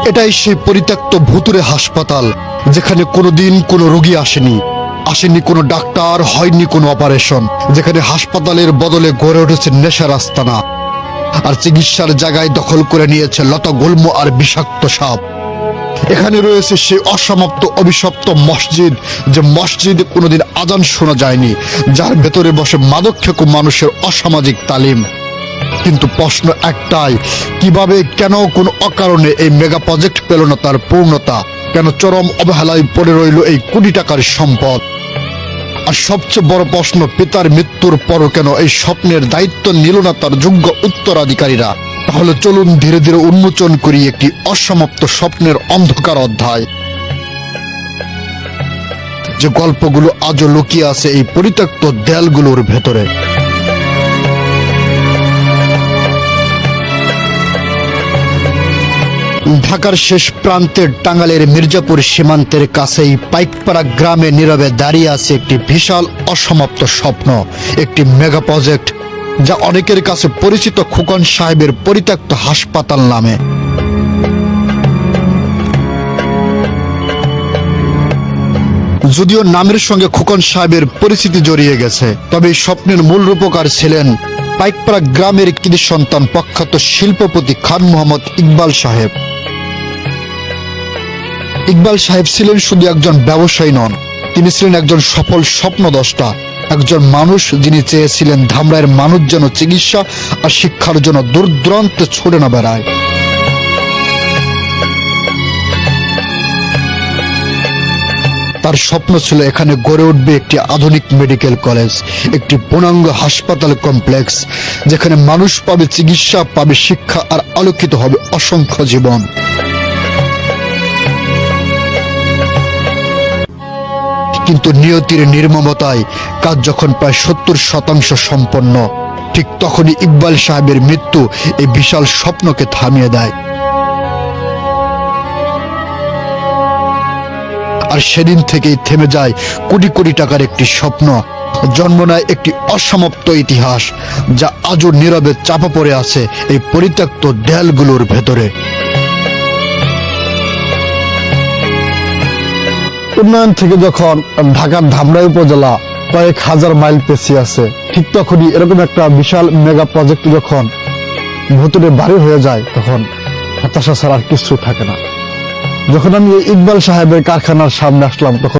এটাই সেই পরিত্যক্ত ভুতুড়ে হাসপাতাল, যেখানে কোনোদিন কোনো রোগী আসেনি কোনো ডাক্তার, হয়নি কোনো অপারেশন, যেখানে হাসপাতালের বদলে গড়ে উঠেছে নেশার আস্তানা, আর চিকিৎসার জায়গায় দখল করে নিয়েছে লতাগুল্ম আর বিষাক্ত সাপ। এখানে রয়েছে সেই অসমাপ্ত অভিশপ্ত মসজিদ, যে মসজিদে কোনোদিন আজান শোনা যায়নি, যার ভেতরে বসে মাদকখেকো মানুষের অসামাজিক তালিম। কিন্তু প্রশ্ন একটাই, কিভাবে, কেন, কোন অকারণে এই মেগা প্রজেক্ট পেল না তার পূর্ণতা? কেন চরম অবহেলায় পড়ে রইল এই কোটি টাকার সম্পদ? আর সবচেয়ে বড় প্রশ্ন, পিতার মৃত্যুর পরও কেন এই স্বপ্নের দায়িত্ব নিল না তার যোগ্য উত্তরাধিকারীরা? তাহলে চলুন ধীরে ধীরে উন্মোচন করি একটি অসমাপ্ত স্বপ্নের অন্ধকার অধ্যায়, যে গল্পগুলো আজও লুকিয়ে আছে এই পরিত্যক্ত দেয়ালগুলোর ভেতরে। ঢাকার শেষ প্রান্তের টাঙ্গাইলের মির্জাপুর সীমান্তের কাছেই পাইকপাড়া গ্রামে নীরবে দাঁড়িয়ে আছে একটি বিশাল অসমাপ্ত স্বপ্ন, একটি মেগা প্রজেক্ট, যা অনেকের কাছে পরিচিত খোকন সাহেবের পরিত্যক্ত হাসপাতাল নামে। যদিও নামের সঙ্গে খোকন সাহেবের পরিচিতি জড়িয়ে গেছে, তবে এই স্বপ্নের মূল রূপকার ছিলেন পাইকপাড়া গ্রামের কৃতি সন্তান প্রখ্যাত শিল্পপতি খান মোহাম্মদ ইকবাল সাহেব। ইকবাল সাহেব ছিলেন শুধু একজন ব্যবসায়ী নন, তিনি ছিলেন একজন সফল স্বপ্নদ্রষ্টা, একজন মানুষ যিনি চেয়েছিলেন ধামরাইয়ের মানুষ যেন চিকিৎসা আর শিক্ষার জন্য দূর দূরান্তে ছুটে না বেড়ায়। তার স্বপ্ন ছিল এখানে গড়ে উঠবে একটি আধুনিক মেডিকেল কলেজ, একটি পূর্ণাঙ্গ হাসপাতাল কমপ্লেক্স, যেখানে মানুষ পাবে চিকিৎসা, পাবে শিক্ষা, আর আলোকিত হবে অসংখ্য জীবন। কিন্তু নিয়তির নির্মমতায় কাজ যখন প্রায় 70% সম্পন্ন, ঠিক তখনই ইকবাল সাহেবের মৃত্যু এই বিশাল স্বপ্নকে থামিয়ে দেয়। আর সেদিন থেকেই থেমে যায় কোটি কোটি টাকার একটি স্বপ্ন, জন্ম নেয় একটি অসমাপ্ত ইতিহাস, যা আজও নীরবে চাপা পড়ে আছে এই পরিত্যক্ত দেয়ালগুলোর ভেতরে। উন্নয়ন থেকে যখন ঢাকার ধামরাই উপজেলা কয়েক হাজার মাইল পেছিয়ে আছে, ঠিক তখনই এরকম একটা বিশাল মেগা প্রজেক্ট যখন ভেতরে বাড়ি হয়ে যায়, তখন হতাশা ছাড়া আর কিছু থাকে না। যখন আমি ইকবাল সাহেবের কারখানার সামনে আসলাম, তখন